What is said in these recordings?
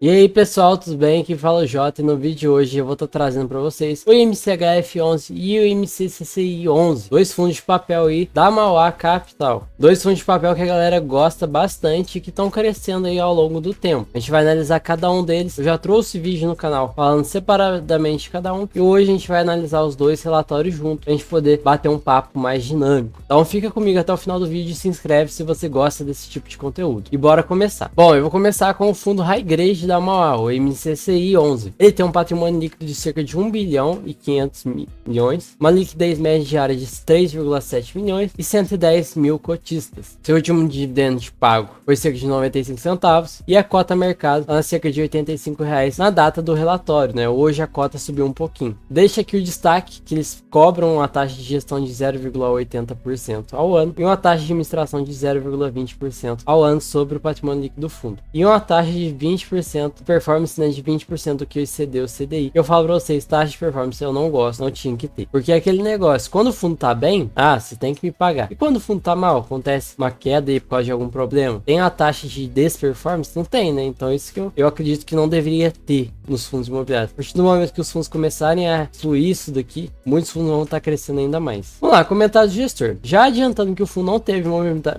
E aí pessoal, tudo bem? Aqui fala o Jota e no vídeo de hoje eu vou estar trazendo para vocês o MCHF11 e o MCCCI11, dois fundos de papel aí da Mauá Capital. Dois fundos de papel que a galera gosta bastante e que estão crescendo aí ao longo do tempo. A gente vai analisar cada um deles. Eu já trouxe vídeo no canal falando separadamente de cada um e hoje a gente vai analisar os dois relatórios juntos, pra gente poder bater um papo mais dinâmico. Então fica comigo até o final do vídeo e se inscreve se você gosta desse tipo de conteúdo. E bora começar. Bom, eu vou começar com o fundo High Grade da Mauá, o MCCI11. Ele tem um patrimônio líquido de cerca de 1 bilhão e 500 milhões, uma liquidez média diária de 3,7 milhões e 110 mil cotistas. Seu último dividendo de pago foi cerca de 95 centavos e a cota mercado está cerca de 85 reais na data do relatório, né? Hoje a cota subiu um pouquinho. Deixa aqui o destaque que eles cobram uma taxa de gestão de 0,80% ao ano e uma taxa de administração de 0,20% ao ano sobre o patrimônio líquido do fundo. E uma taxa de 20%, performance, né, de 20% do que excedeu o CDI. Eu falo pra vocês, taxa de performance eu não gosto, não tinha que ter. Porque é aquele negócio, quando o fundo tá bem, você tem que me pagar. E quando o fundo tá mal, acontece uma queda aí por causa de algum problema, tem a taxa de desperformance? Não tem, né? Então isso que eu acredito que não deveria ter nos fundos imobiliários. A partir do momento que os fundos começarem a fluir isso daqui, muitos fundos vão estar crescendo ainda mais. Vamos lá, comentários do gestor. Já adiantando que o fundo não teve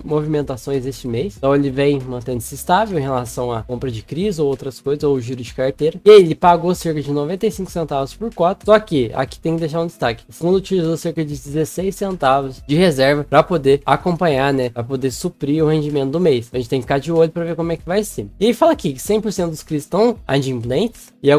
movimentações este mês, então ele vem mantendo-se estável em relação à compra de CRIs ou outras coisas, ou giro de carteira. E ele pagou cerca de 95 centavos por cota, só que aqui tem que deixar um destaque. O fundo utilizou cerca de 16 centavos de reserva para poder acompanhar, né, para poder suprir o rendimento do mês. A gente tem que ficar de olho para ver como é que vai ser. E ele fala aqui que 100% dos CRIs estão adimplentes e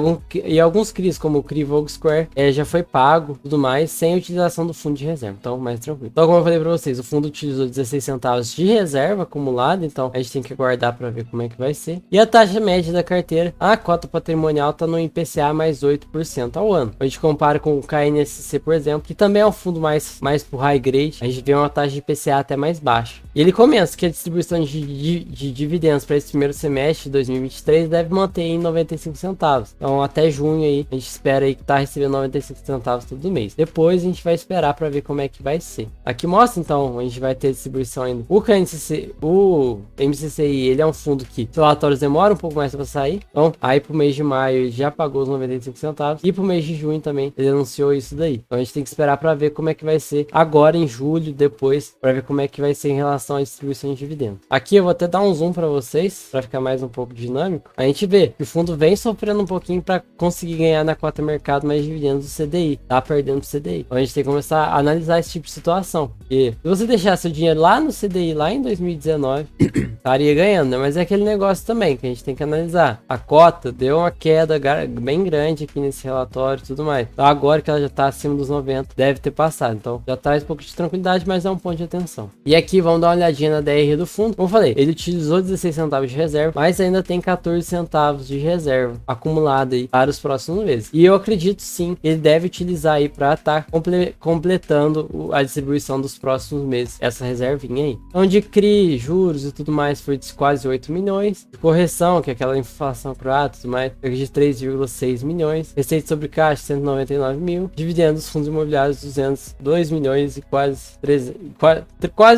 alguns CRIs, como o CRI Vogue Square, já foi pago, tudo mais, sem utilização do fundo de reserva. Então, mais tranquilo. Então, como eu falei para vocês, o fundo utilizou 16 centavos de reserva acumulada, então a gente tem que aguardar para ver como é que vai ser. E a taxa média da carteira, a cota patrimonial está no IPCA mais 8% ao ano. A gente compara com o KNSC, por exemplo, que também é um fundo mais pro high grade, a gente vê uma taxa de IPCA até mais baixa. E ele começa que a distribuição de dividendos para esse primeiro semestre de 2023 deve manter em 95 centavos. Então até junho aí, a gente espera aí que tá recebendo 95 centavos todo mês. Depois a gente vai esperar para ver como é que vai ser. Aqui mostra então, a gente vai ter distribuição ainda. O KNCC, o MCCI, ele é um fundo que os relatórios demoram um pouco mais para sair. Então aí pro mês de maio ele já pagou os 95 centavos e pro mês de junho também ele anunciou isso daí. Então a gente tem que esperar para ver como é que vai ser agora em julho, depois, para ver como é que vai ser em relação à distribuição de dividendos. Aqui eu vou até dar um zoom para vocês, para ficar mais um pouco dinâmico. A gente vê que o fundo vem sofrendo um pouquinho para conseguir ganhar na cota mercado mais dividendos do CDI. Tá perdendo pro CDI. Então a gente tem que começar a analisar esse tipo de situação. Porque se você deixar seu dinheiro lá no CDI, lá em 2019, estaria ganhando, né? Mas é aquele negócio também que a gente tem que analisar. A cota deu uma queda bem grande aqui nesse relatório e tudo mais. Então agora que ela já tá acima dos 90, deve ter passado. Então já traz um pouco de tranquilidade, mas é um ponto de atenção. E aqui vamos dar uma olhadinha na DRE do fundo. Como eu falei, ele utilizou 16 centavos de reserva, mas ainda tem 14 centavos de reserva acumulada aí para os próximos meses. E eu acredito sim, ele deve utilizar aí para estar completando a distribuição dos próximos meses, essa reservinha aí. Então de CRI, juros e tudo mais foi de quase 8 milhões. De correção, que é aquela inflação croata e tudo mais, de 3,6 milhões. Receita sobre caixa, 199 mil. Dividendos dos fundos imobiliários, 202 milhões e quase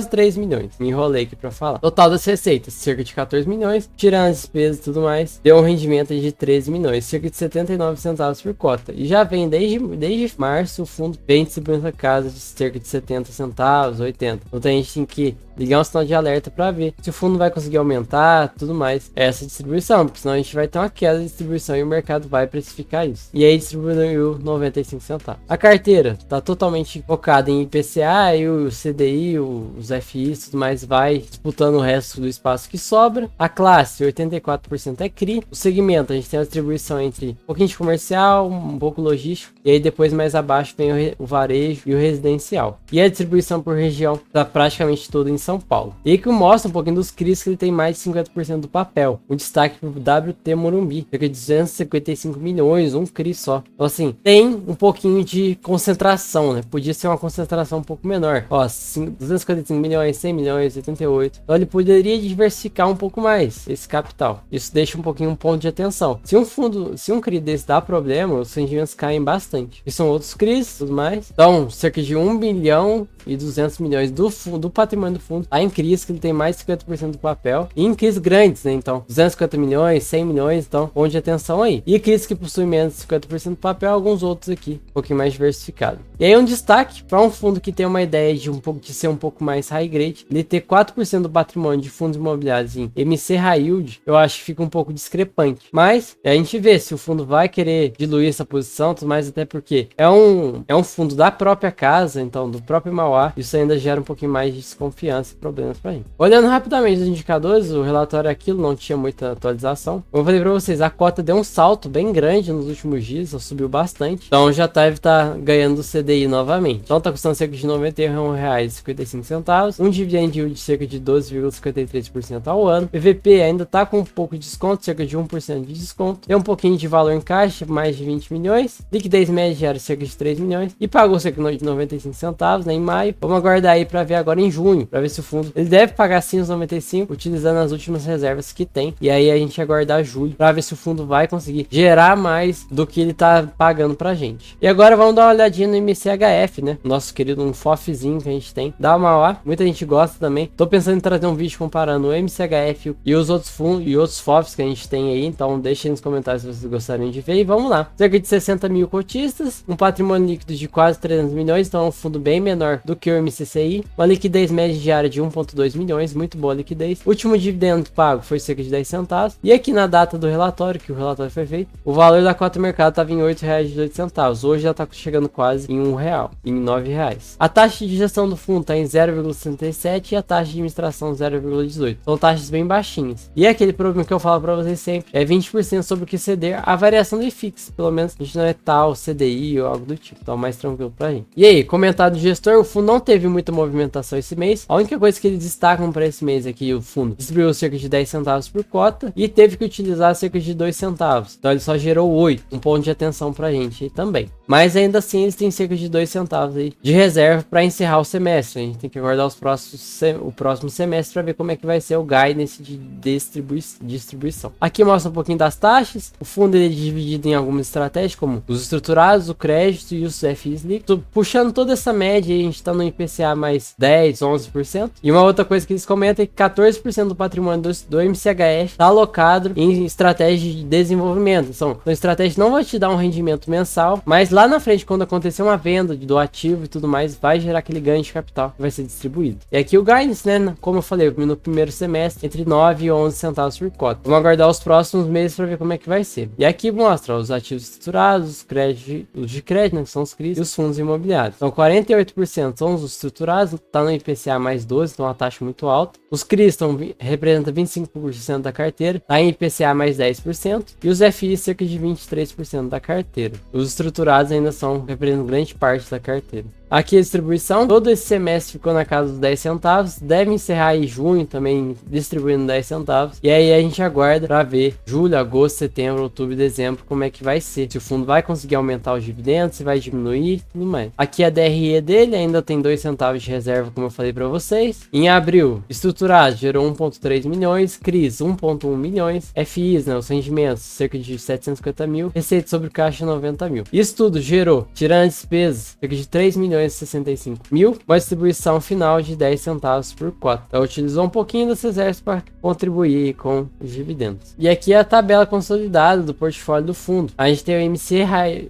3 milhões. Me enrolei aqui para falar. Total das receitas, cerca de 14 milhões. Tirando as despesas e tudo mais, deu um rendimento de 13 milhões, cerca de 79 centavos por cota. E já vem desde março, o fundo vem distribuindo a casa de cerca de 70 centavos, 80. Então a gente tem que ligar um sinal de alerta para ver se o fundo vai conseguir aumentar, tudo mais, essa distribuição, porque senão a gente vai ter uma queda de distribuição e o mercado vai precificar isso. E aí distribuiu 95 centavos. A carteira tá totalmente focada em IPCA e o CDI, os FIs, tudo mais, vai disputando o resto do espaço que sobra. A classe, 84% é CRI. O segmento, a gente tem a distribuição entre um pouquinho de comercial, um pouco logístico, e aí depois mais abaixo vem o varejo e o residencial. E a distribuição por região tá praticamente toda em São Paulo. E aí que mostra um pouquinho dos CRIs que ele tem mais de 50% do papel. Um destaque pro WT Morumbi, cerca de 255 milhões, um CRI só. Então assim, tem um pouquinho de concentração, né? Podia ser uma concentração um pouco menor. Ó, 255 milhões, 100 milhões, 88. Então ele poderia diversificar um pouco mais esse capital. Isso deixa um pouquinho um ponto de atenção. Se um CRI desse dá problema, os rendimentos caem bastante. bastante. E são outros CRIs, tudo mais. Então, cerca de 1 bilhão e 200 milhões do patrimônio do fundo tá em CRIs, que ele tem mais de 50% do papel. E em CRIs grandes, né? Então, 250 milhões, 100 milhões, então, ponto de atenção aí. E CRIs que possuem menos de 50% do papel, alguns outros aqui, um pouquinho mais diversificado. E aí um destaque para um fundo que tem uma ideia de ser um pouco mais high grade, ele ter 4% do patrimônio de fundos imobiliários em MC High Yield, eu acho que fica um pouco discrepante. Mas a gente vê se o fundo vai querer diluir essa posição, mas até porque é um fundo da própria casa, então do próprio Mauá, isso ainda gera um pouquinho mais de desconfiança e problemas pra gente. Olhando rapidamente os indicadores, o relatório é aquilo, não tinha muita atualização. Como eu falei pra vocês, a cota deu um salto bem grande nos últimos dias, subiu bastante, então já deve estar ganhando o CDI novamente. Então tá custando cerca de R$ 91,55, um dividend yield de cerca de 12,53% ao ano. PVP ainda tá com um pouco de desconto, cerca de 1% de desconto. Tem um pouquinho de valor em caixa, mais de 20 milhões. Liquidez média diária cerca de 3 milhões. E pagou cerca de 95 centavos, né, em maio. Vamos aguardar aí para ver agora em junho, para ver se o fundo ele deve pagar sim os 95, utilizando as últimas reservas que tem. E aí a gente aguardar julho para ver se o fundo vai conseguir gerar mais do que ele tá pagando pra gente. E agora vamos dar uma olhadinha no MCHF, né? Nosso querido um FOFzinho que a gente tem da Mauá. Muita gente gosta também. Tô pensando em trazer um vídeo comparando o MCHF e os outros fundos e outros FOFs que a gente tem aí. Então deixem nos comentários se vocês gostariam de ver. E vamos lá. Cerca de 60 mil cotistas, um patrimônio líquido de quase 300 milhões, então é um fundo bem menor do que o MCCI. Uma liquidez média diária de 1,2 milhões, muito boa liquidez. O último dividendo pago foi cerca de 10 centavos. E aqui na data do relatório, que o relatório foi feito, o valor da cota do mercado estava em R$ 8,18. Hoje já está chegando quase em R$ 1, em R$ 9. A taxa de gestão do fundo está em 0,67 e a taxa de administração 0,18. São taxas bem baixinhas. E aquele problema que eu falo para vocês sempre, é 20% sobre o que ceder a variação do IFIX. Pelo menos a gente não é tal CDI ou algo do tipo, então mais tranquilo pra gente. E aí, comentário do gestor, o fundo não teve muita movimentação esse mês. A única coisa que eles destacam para esse mês aqui, o fundo distribuiu cerca de 10 centavos por cota e teve que utilizar cerca de 2 centavos. Então ele só gerou 8, um ponto de atenção pra gente aí também. Mas ainda assim eles têm cerca de 2 centavos aí de reserva para encerrar o semestre. A gente tem que aguardar o próximo semestre para ver como é que vai ser o guidance de distribuição. Aqui mostra um pouquinho das taxas. O fundo ele é dividido em algumas estratégias, como os estruturados, o crédito e os FIs líquidos. Puxando toda essa média, a gente está no IPCA mais 10, 11%. E uma outra coisa que eles comentam é que 14% do patrimônio do MCHF está alocado em estratégias de desenvolvimento. Então a estratégia não vai te dar um rendimento mensal, mas lá na frente, quando acontecer uma venda do ativo e tudo mais, vai gerar aquele ganho de capital que vai ser distribuído. E aqui o guidance, né, como eu falei, no primeiro semestre, entre 9 e 11 centavos por cota. Vamos aguardar os próximos meses para ver como é que vai ser. E aqui mostra os ativos estruturados, os de crédito, né, que são os CRIs, e os fundos imobiliários. Então 48% são os estruturados, está no IPCA mais 12, então uma taxa muito alta. Os CRIs representam 25% da carteira, está em IPCA mais 10%, e os FIs cerca de 23% da carteira. Os estruturados ainda representam grande parte da carteira. Aqui a distribuição, todo esse semestre ficou na casa dos 10 centavos, deve encerrar em junho também distribuindo 10 centavos, e aí a gente aguarda para ver julho, agosto, setembro, outubro e dezembro como é que vai ser, se o fundo vai conseguir aumentar os dividendos, se vai diminuir e tudo mais. Aqui a DRE dele ainda tem 2 centavos de reserva, como eu falei para vocês. Em abril, estruturado gerou 1,3 milhões, CRIs 1,1 milhões, FIs, né, os rendimentos cerca de 750 mil, receita sobre caixa 90 mil. Isso tudo gerou, tirando as despesas, cerca de 3 milhões 65 mil, uma distribuição final de 10 centavos por cota. Então utilizou um pouquinho desse exército para contribuir com os dividendos. E aqui é a tabela consolidada do portfólio do fundo. A gente tem o MC High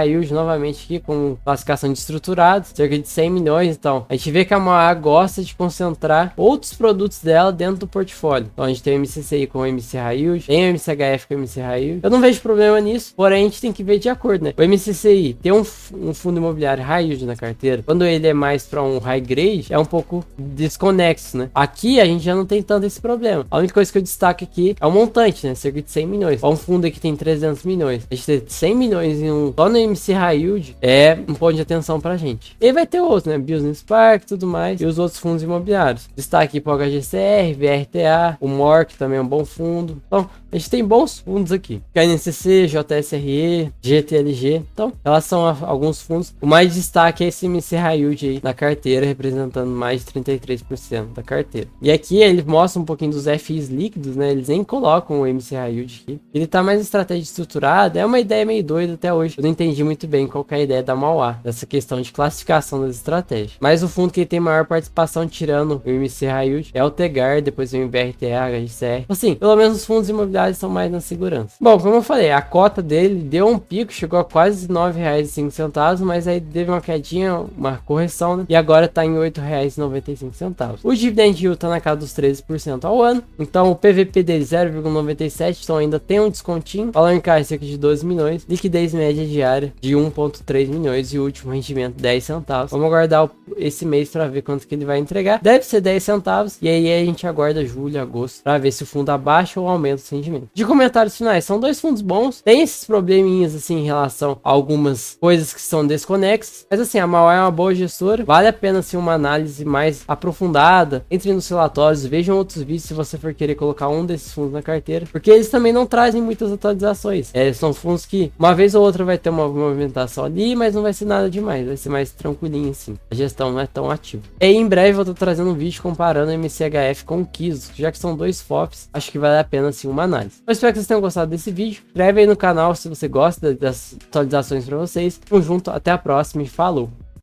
Yield novamente aqui com classificação de estruturados, cerca de 100 milhões. Então a gente vê que a Mauá gosta de concentrar outros produtos dela dentro do portfólio. Então a gente tem o MCCI com o MC High Yield, tem o MCHF com o MC High Yield. Eu não vejo problema nisso, porém a gente tem que ver de acordo, né? O MCCI tem um fundo imobiliário High Yield na carteira, quando ele é mais para um high grade, é um pouco desconexo, né? Aqui a gente já não tem tanto esse problema. A única coisa que eu destaco aqui é o montante, né? Cerca de 100 milhões. Um fundo aqui tem 300 milhões. A gente ter 100 milhões só no MC High Yield é um ponto de atenção pra gente. E vai ter outros, né? Business Park e tudo mais. E os outros fundos imobiliários. Destaque para o HGCR, VRTA, o MOR, que também é um bom fundo. Então, a gente tem bons fundos aqui. KNCC, JSRE, GTLG. Então, em relação a alguns fundos, o mais destaque é esse MC High Yield aí na carteira, representando mais de 33% da carteira. E aqui ele mostra um pouquinho dos FIs líquidos, né? Eles nem colocam o MC High Yield aqui. Ele tá mais estratégia estruturada, é uma ideia meio doida até hoje. Eu não entendi muito bem qual que é a ideia da Mauá, dessa questão de classificação das estratégias. Mas o fundo que tem maior participação, tirando o MC High Yield, é o Tegar, depois vem o BRTA, HGCR. Assim, pelo menos os fundos imobiliários são mais na segurança. Bom, como eu falei, a cota dele deu um pico, chegou a quase R$ 9,05, mas aí teve uma quedinha, uma correção, né? E agora tá em R$ 8,95. O dividend yield tá na casa dos 13% ao ano, então o PVP dele 0,97, então ainda tem um descontinho. Valor em caixa cerca de 12 milhões, liquidez média diária de 1,3 milhões e o último rendimento 10 centavos. Vamos aguardar esse mês para ver quanto que ele vai entregar. Deve ser 10 centavos e aí a gente aguarda julho, agosto para ver se o fundo abaixa ou aumenta os rendimentos. De comentários finais, são dois fundos bons, tem esses probleminhas assim em relação a algumas coisas que são desconexas, mas assim, a Mauá é uma boa gestora, vale a pena assim uma análise mais aprofundada. Entre nos relatórios, vejam outros vídeos se você for querer colocar um desses fundos na carteira, porque eles também não trazem muitas atualizações. São fundos que uma vez ou outra vai ter uma movimentação ali, mas não vai ser nada demais, vai ser mais tranquilinho assim. A gestão não é tão ativa. E em breve eu vou estar trazendo um vídeo comparando o MCHF com o Kiso, já que são dois FOFs, acho que vale a pena assim uma análise. Eu espero que vocês tenham gostado desse vídeo. Inscreve aí no canal se você gosta das atualizações para vocês. Tamo junto, até a próxima e falou!